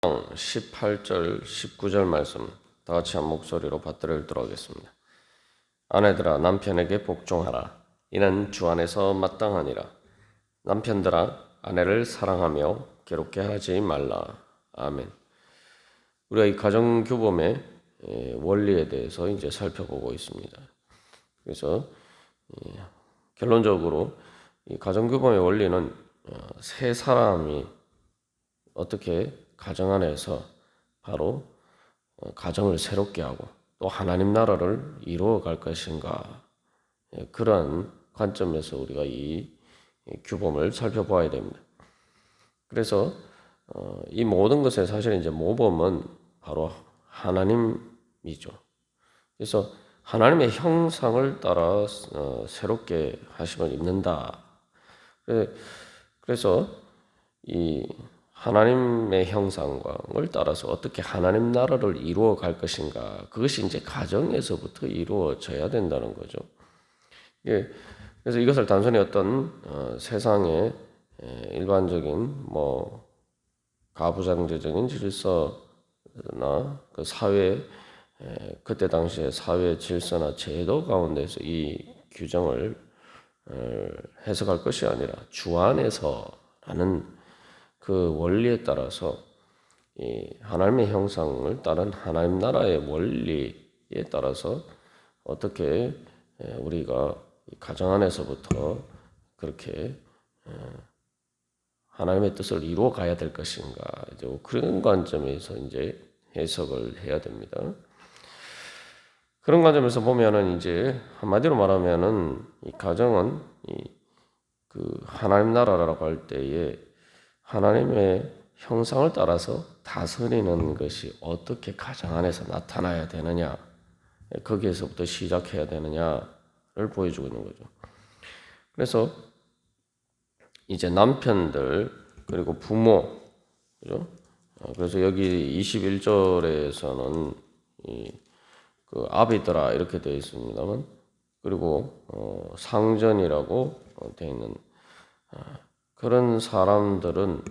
18절, 19절 말씀 다 같이 한 목소리로 받들어 읽도록 하겠습니다. 아내들아 남편에게 복종하라. 이는 주 안에서 마땅하니라. 남편들아 아내를 사랑하며 괴롭게 하지 말라. 아멘. 우리가 이 가정교범의 원리에 대해서 이제 살펴보고 있습니다. 그래서 결론적으로 이 가정교범의 원리는 세 사람이 어떻게 가정 안에서 바로 가정을 새롭게 하고 또 하나님 나라를 이루어 갈 것인가, 그러한 관점에서 우리가 이 규범을 살펴보아야 됩니다. 그래서 이 모든 것의 사실 이제 모범은 바로 하나님이죠. 그래서 하나님의 형상을 따라 새롭게 하심을 입는다. 그래서 이 하나님의 형상을 따라서 어떻게 하나님 나라를 이루어 갈 것인가, 그것이 이제 가정에서부터 이루어져야 된다는 거죠. 그래서 이것을 단순히 어떤 세상의 일반적인 가부장제적인 질서나 그 사회, 그때 당시에 사회 질서나 제도 가운데서 이 규정을 해석할 것이 아니라 주 안에서라는 그 원리에 따라서 이 하나님의 형상을 따른 하나님 나라의 원리에 따라서 어떻게 우리가 가정 안에서부터 그렇게 하나님의 뜻을 이루어 가야 될 것인가, 이제 그런 관점에서 이제 해석을 해야 됩니다. 그런 관점에서 보면은 이제 한마디로 말하면은 이 가정은 그 하나님 나라라고 할 때에 하나님의 형상을 따라서 다스리는 것이 어떻게 가정 안에서 나타나야 되느냐, 거기에서부터 시작해야 되느냐를 보여주고 있는 거죠. 그래서 이제 남편들 그리고 부모, 그죠? 그래서 여기 21절에서는 그 아비들아 이렇게 되어 있습니다만, 그리고 상전이라고 되어 있는 그런 사람들은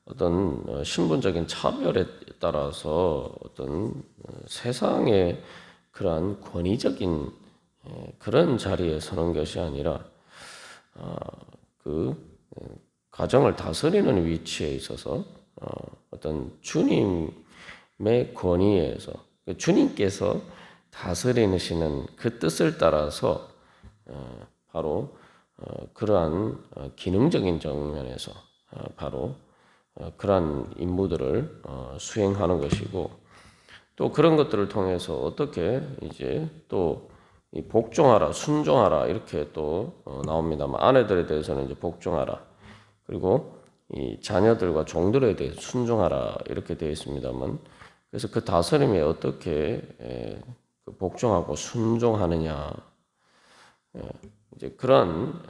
어떤 신분적인 차별에 따라서 어떤 세상의 그러한 권위적인 그런 자리에 서는 것이 아니라 그 가정을 다스리는 위치에 있어서 어떤 주님의 권위에서 주님께서 다스리시는 그 뜻을 따라서 바로 그러한 기능적인 정면에서 바로 그러한 임무들을 수행하는 것이고, 또 그런 것들을 통해서 어떻게 이제 또 복종하라, 순종하라 이렇게 또 나옵니다만, 아내들에 대해서는 이제 복종하라, 그리고 이 자녀들과 종들에 대해서 순종하라 이렇게 되어 있습니다만, 그래서 그 다스림에 어떻게 복종하고 순종하느냐, 이제 그런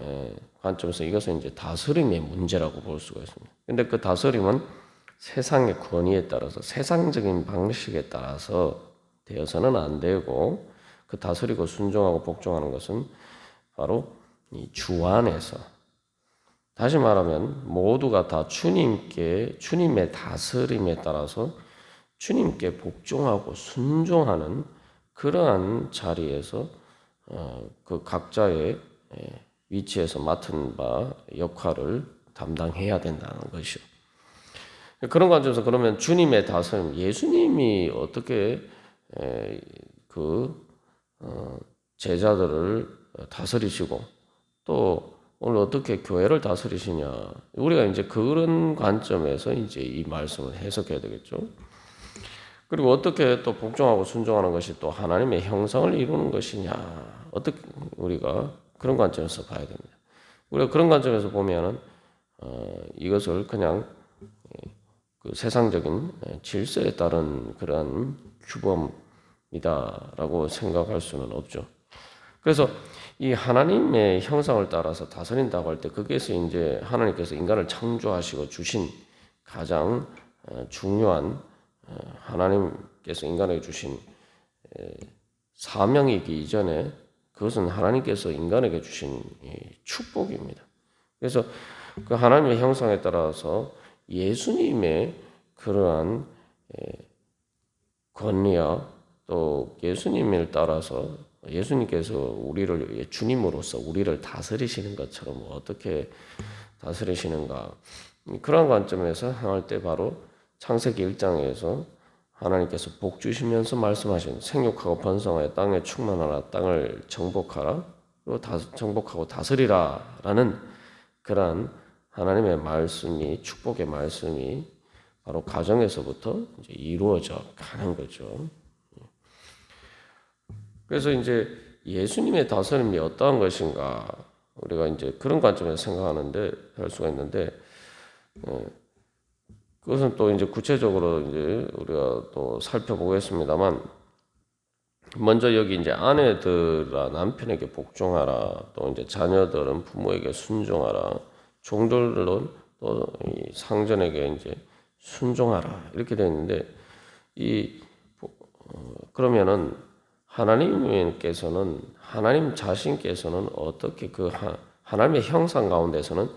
관점에서 이것은 이제 다스림의 문제라고 볼 수가 있습니다. 근데 그 다스림은 세상의 권위에 따라서 세상적인 방식에 따라서 되어서는 안 되고, 그 다스리고 순종하고 복종하는 것은 바로 이 주 안에서, 다시 말하면 모두가 다 주님의 다스림에 따라서 주님께 복종하고 순종하는 그러한 자리에서 그 각자의 위치에서 맡은 바 역할을 담당해야 된다는 것이요. 그런 관점에서 그러면 주님의 다스림, 예수님이 어떻게 그 제자들을 다스리시고 또 오늘 어떻게 교회를 다스리시냐, 우리가 이제 그런 관점에서 이제 이 말씀을 해석해야 되겠죠. 그리고 어떻게 또 복종하고 순종하는 것이 또 하나님의 형상을 이루는 것이냐, 어떻게 우리가 그런 관점에서 봐야 됩니다. 우리가 그런 관점에서 보면은 이것을 그냥 그 세상적인 질서에 따른 그러한 규범이다라고 생각할 수는 없죠. 그래서 이 하나님의 형상을 따라서 다스린다고 할 때, 거기에서 이제 하나님께서 인간을 창조하시고 주신 가장 중요한 하나님께서 인간에게 주신 사명이기 이전에 그것은 하나님께서 인간에게 주신 축복입니다. 그래서 그 하나님의 형상에 따라서 예수님의 그러한 권리와 또 예수님을 따라서 예수님께서 우리를 주님으로서 우리를 다스리시는 것처럼 어떻게 다스리시는가, 그런 관점에서 향할 때 바로 창세기 1장에서 하나님께서 복 주시면서 말씀하신 생육하고 번성하여 땅에 충만하라, 땅을 정복하라, 그리고 정복하고 다스리라 라는 그러한 하나님의 말씀이, 축복의 말씀이 바로 가정에서부터 이제 이루어져 가는 거죠. 그래서 이제 예수님의 다스림이 어떠한 것인가, 우리가 이제 그런 관점에서 생각하는데 할 수가 있는데, 그것은 또 이제 구체적으로 이제 우리가 또 살펴보겠습니다만, 먼저 여기 이제 아내들아 남편에게 복종하라, 또 이제 자녀들은 부모에게 순종하라, 종들은 또 이 상전에게 이제 순종하라, 이렇게 되어 있는데, 그러면은 하나님께서는, 하나님 자신께서는 어떻게 그 하나님의 형상 가운데서는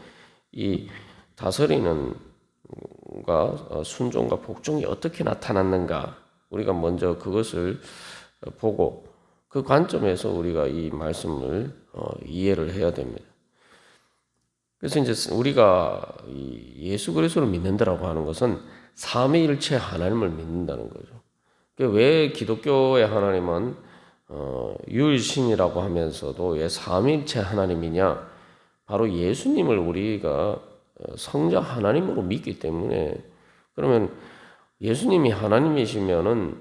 이 다스리는 과 순종과 복종이 어떻게 나타났는가, 우리가 먼저 그것을 보고 그 관점에서 우리가 이 말씀을 이해를 해야 됩니다. 그래서 이제 우리가 예수 그리스도를 믿는다라고 하는 것은 삼위일체 하나님을 믿는다는 거죠. 왜 기독교의 하나님은 유일신이라고 하면서도 왜 삼위일체 하나님이냐? 바로 예수님을 우리가 성자 하나님으로 믿기 때문에. 그러면 예수님이 하나님이시면은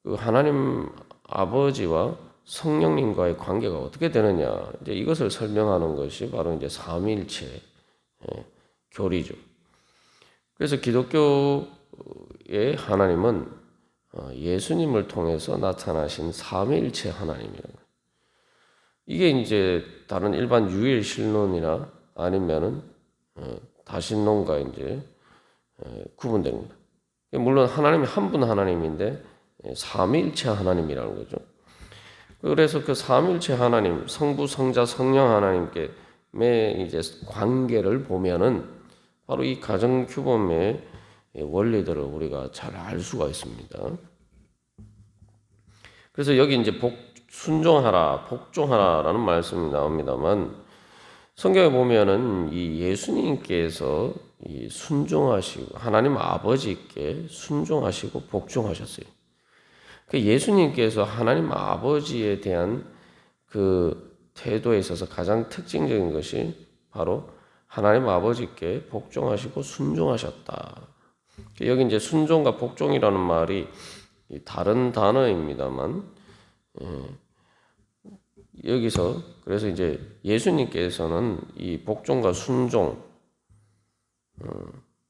그 하나님 아버지와 성령님과의 관계가 어떻게 되느냐, 이제 이것을 설명하는 것이 바로 이제 삼위일체 교리죠. 그래서 기독교의 하나님은 예수님을 통해서 나타나신 삼위일체 하나님이라는 거예요. 이게 이제 다른 일반 유일 신론이나 아니면은 다신론과 이제 구분됩니다. 물론 하나님이 한 분 하나님인데 삼위일체 하나님이라는 거죠. 그래서 그 삼위일체 하나님, 성부, 성자, 성령 하나님께 이제 관계를 보면은 바로 이 가정 규범의 원리들을 우리가 잘 알 수가 있습니다. 그래서 여기 이제 순종하라, 복종하라라는 말씀이 나옵니다만, 성경에 보면은 이 예수님께서 순종하시고 하나님 아버지께 순종하시고 복종하셨어요. 그 예수님께서 하나님 아버지에 대한 그 태도에 있어서 가장 특징적인 것이 바로 하나님 아버지께 복종하시고 순종하셨다. 여기 이제 순종과 복종이라는 말이 다른 단어입니다만, 여기서 그래서 이제 예수님께서는 이 복종과 순종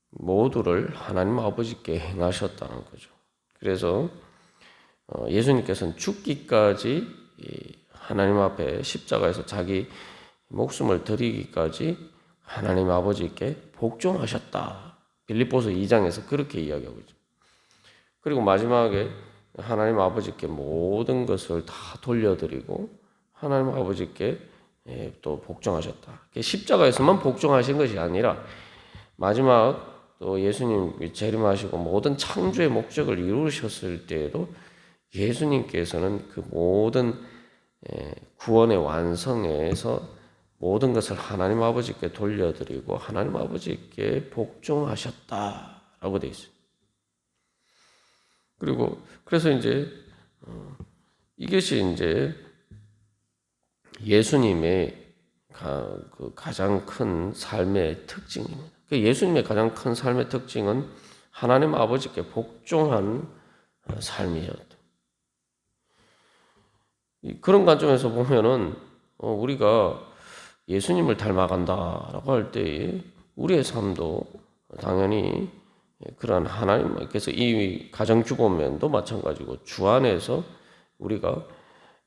모두를 하나님 아버지께 행하셨다는 거죠. 그래서 예수님께서는 죽기까지 하나님 앞에 십자가에서 자기 목숨을 드리기까지 하나님 아버지께 복종하셨다. 빌립보서 2장에서 그렇게 이야기하고 있죠. 그리고 마지막에 하나님 아버지께 모든 것을 다 돌려드리고 하나님 아버지께 또 복종하셨다. 십자가에서만 복종하신 것이 아니라 마지막 또 예수님 재림하시고 모든 창조의 목적을 이루셨을 때에도 예수님께서는 그 모든 구원의 완성에서 모든 것을 하나님 아버지께 돌려드리고 하나님 아버지께 복종하셨다라고 되어 있어요. 그리고 그래서 이제 이것이 이제 예수님의 가장 큰 삶의 특징입니다. 예수님의 가장 큰 삶의 특징은 하나님 아버지께 복종한 삶이었다. 그런 관점에서 보면은 우리가 예수님을 닮아간다라고 할 때 우리의 삶도 당연히 그러한 하나님께서 이 가정규범면도 마찬가지고 주 안에서 우리가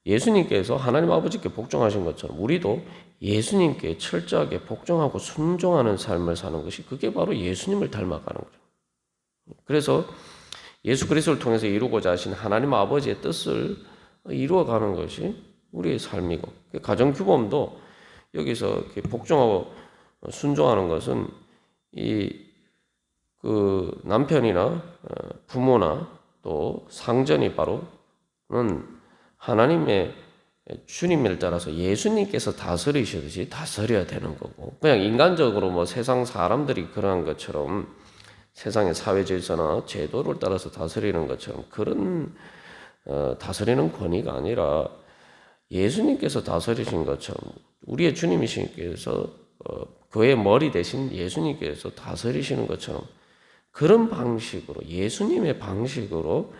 예수님께서 하나님 아버지께 복종하신 것처럼 우리도 예수님께 철저하게 복종하고 순종하는 삶을 사는 것이 그게 바로 예수님을 닮아가는 거죠. 그래서 예수 그리스도를 통해서 이루고자 하신 하나님 아버지의 뜻을 이루어가는 것이 우리의 삶이고, 가정규범도 여기서 복종하고 순종하는 것은 그 남편이나 부모나 또 상전이 바로는 하나님의 주님을 따라서 예수님께서 다스리시듯이 다스려야 되는 거고, 그냥 인간적으로 뭐 세상 사람들이 그러한 것처럼 세상의 사회 질서나 제도를 따라서 다스리는 것처럼 그런 다스리는 권위가 아니라 예수님께서 다스리신 것처럼 우리의 주님이신께서 그의 머리 대신 예수님께서 다스리시는 것처럼 그런 방식으로 예수님의 방식으로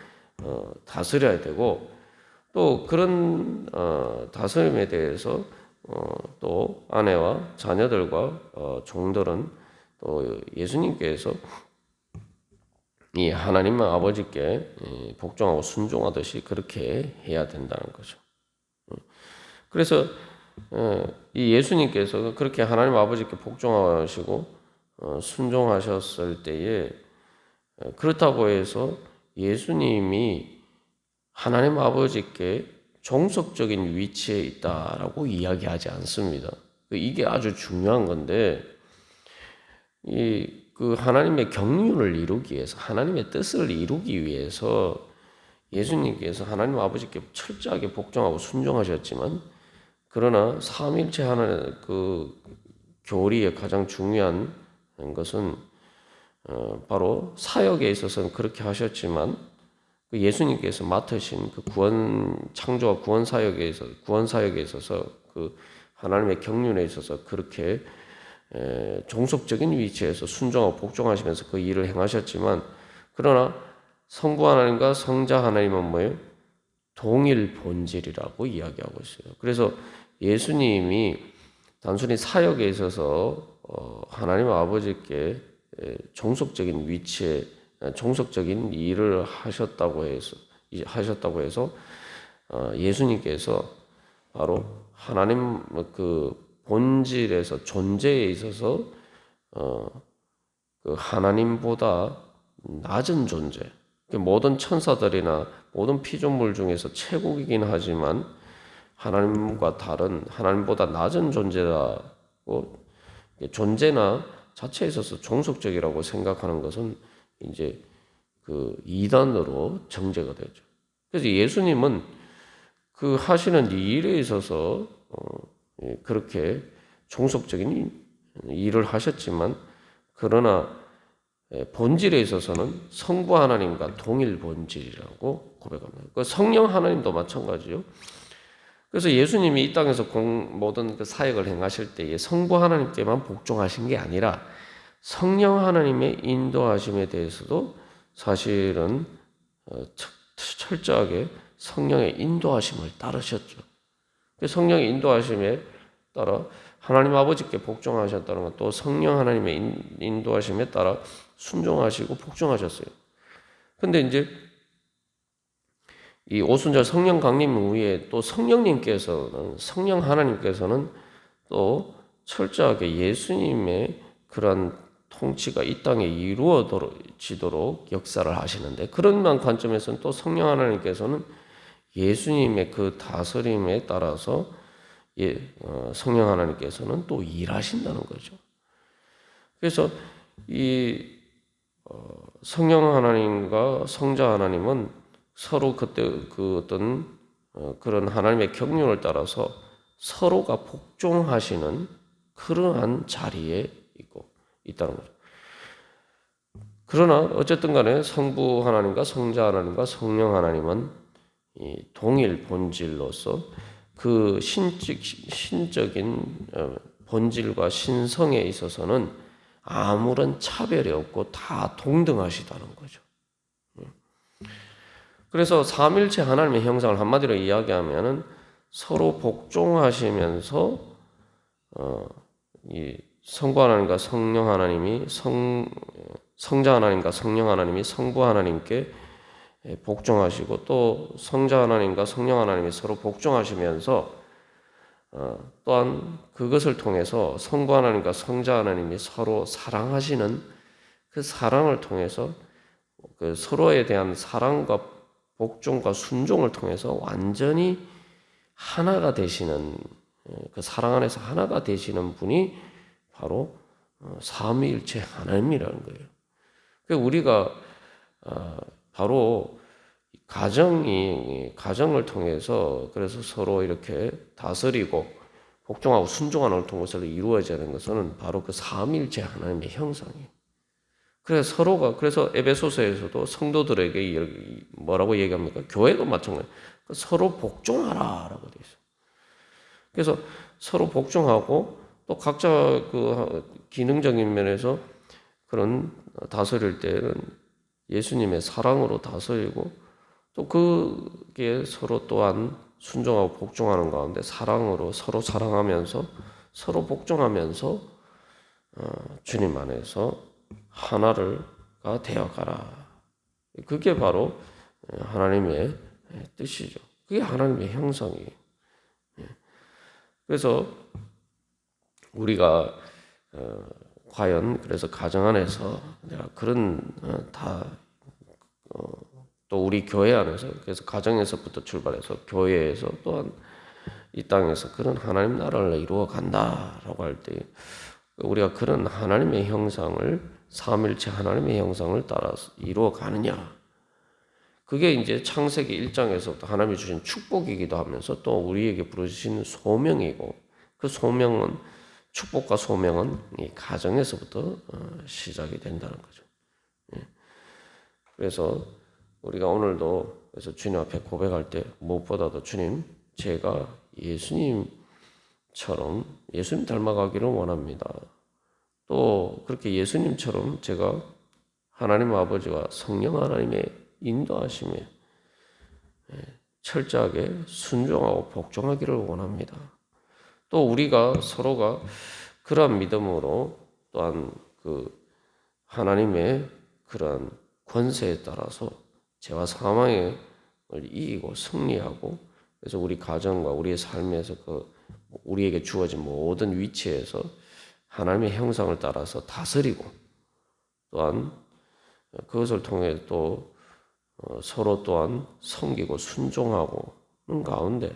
다스려야 되고, 또 그런 다스림에 대해서 또 아내와 자녀들과 종들은 또 예수님께서 이 하나님 아버지께 복종하고 순종하듯이 그렇게 해야 된다는 거죠. 그래서 이 예수님께서 그렇게 하나님 아버지께 복종하시고 순종하셨을 때에 그렇다고 해서 예수님이 하나님 아버지께 종속적인 위치에 있다라고 이야기하지 않습니다. 이게 아주 중요한 건데, 그 하나님의 경륜을 이루기 위해서, 하나님의 뜻을 이루기 위해서 예수님께서 하나님 아버지께 철저하게 복종하고 순종하셨지만, 그러나 삼위일체 하나의 그 교리의 가장 중요한 것은 바로 사역에 있어서는 그렇게 하셨지만, 그 예수님께서 맡으신 그 구원 창조와 구원 사역에 있어서 그 하나님의 경륜에 있어서 그렇게 종속적인 위치에서 순종하고 복종하시면서 그 일을 행하셨지만, 그러나 성부 하나님과 성자 하나님은 뭐예요? 동일 본질이라고 이야기하고 있어요. 그래서 예수님이 단순히 사역에 있어서 하나님 아버지께 종속적인 위치에 종속적인 일을 하셨다고 해서 예수님께서 바로 하나님 그 본질에서 존재에 있어서 그 하나님보다 낮은 존재, 모든 천사들이나 모든 피조물 중에서 최고이긴 하지만 하나님과 다른 하나님보다 낮은 존재라고, 존재나 자체에 있어서 종속적이라고 생각하는 것은 이제 그 이단으로 정죄가 되죠. 그래서 예수님은 그 하시는 이 일에 있어서 그렇게 종속적인 일을 하셨지만, 그러나 본질에 있어서는 성부 하나님과 동일 본질이라고 고백합니다. 그 성령 하나님도 마찬가지요. 그래서 예수님이 이 땅에서 모든 그 사역을 행하실 때에 성부 하나님께만 복종하신 게 아니라 성령 하나님의 인도하심에 대해서도 사실은 철저하게 성령의 인도하심을 따르셨죠. 성령의 인도하심에 따라 하나님 아버지께 복종하셨다는 것, 또 성령 하나님의 인도하심에 따라 순종하시고 복종하셨어요. 근데 이제 이 오순절 성령 강림 후에 또 성령 하나님께서는 또 철저하게 예수님의 그러한 통치가 이 땅에 이루어지도록 역사를 하시는데, 그런 관점에서는 또 성령 하나님께서는 예수님의 그 다스림에 따라서 성령 하나님께서는 또 일하신다는 거죠. 그래서 이 성령 하나님과 성자 하나님은 서로 그때 그 어떤 그런 하나님의 경륜을 따라서 서로가 복종하시는 그러한 자리에 있다는 거죠. 그러나 어쨌든 간에 성부 하나님과 성자 하나님과 성령 하나님은 이 동일 본질로서 그 신적인 본질과 신성에 있어서는 아무런 차별이 없고 다 동등하시다는 거죠. 그래서 삼일체 하나님의 형상을 한마디로 이야기하면은 서로 복종하시면서 이 성부 하나님과 성령 하나님이 성자 하나님과 성령 하나님이 성부 하나님께 복종하시고, 또 성자 하나님과 성령 하나님이 서로 복종하시면서 또한 그것을 통해서 성부 하나님과 성자 하나님이 서로 사랑하시는 그 사랑을 통해서 그 서로에 대한 사랑과 복종과 순종을 통해서 완전히 하나가 되시는, 그 사랑 안에서 하나가 되시는 분이 바로 삼위일체 하나님이라는 거예요. 우리가 바로 가정을 통해서 그래서 서로 이렇게 다스리고 복종하고 순종하는 걸 통해서 이루어지는 것은 바로 그 삼위일체 하나님의 형상이에요. 그래서 에베소서에서도 성도들에게 뭐라고 얘기합니까? 교회도 마찬가지. 서로 복종하라라고 되어 있어요. 그래서 서로 복종하고 또 각자 그 기능적인 면에서 그런 다스릴 때는 예수님의 사랑으로 다스리고 또 그게 서로 또한 순종하고 복종하는 가운데 사랑으로 서로 사랑하면서 서로 복종하면서 주님 안에서 하나가 되어가라. 그게 바로 하나님의 뜻이죠. 그게 하나님의 형상이에요. 그래서 우리가 과연 그래서 가정 안에서 내가 그런 또 우리 교회 안에서 그래서 가정에서부터 출발해서 교회에서 또한 이 땅에서 그런 하나님 나라를 이루어 간다라고 할 때 우리가 그런 하나님의 형상을 삼일체 하나님의 형상을 따라서 이루어 가느냐. 그게 이제 창세기 1장에서부터 하나님이 주신 축복이기도 하면서 또 우리에게 부르시는 소명이고 그 소명은 축복과 소명은 이 가정에서부터 시작이 된다는 거죠. 그래서 우리가 오늘도 그래서 주님 앞에 고백할 때 무엇보다도 주님 제가 예수님 닮아가기를 원합니다. 또 그렇게 예수님처럼 제가 하나님 아버지와 성령 하나님의 인도하심에 철저하게 순종하고 복종하기를 원합니다. 또 우리가 서로가 그러한 믿음으로 또한 그 하나님의 그러한 권세에 따라서 죄와 사망을 이기고 승리하고 그래서 우리 가정과 우리의 삶에서 우리에게 주어진 모든 위치에서 하나님의 형상을 따라서 다스리고 또한 그것을 통해 또 서로 또한 섬기고 순종하고는 가운데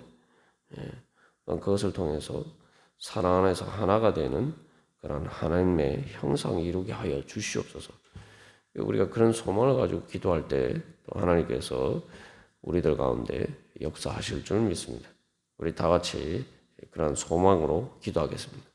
그것을 통해서 사랑 안에서 하나가 되는 그런 하나님의 형상을 이루게 하여 주시옵소서. 우리가 그런 소망을 가지고 기도할 때 또 하나님께서 우리들 가운데 역사하실 줄 믿습니다. 우리 다 같이 그런 소망으로 기도하겠습니다.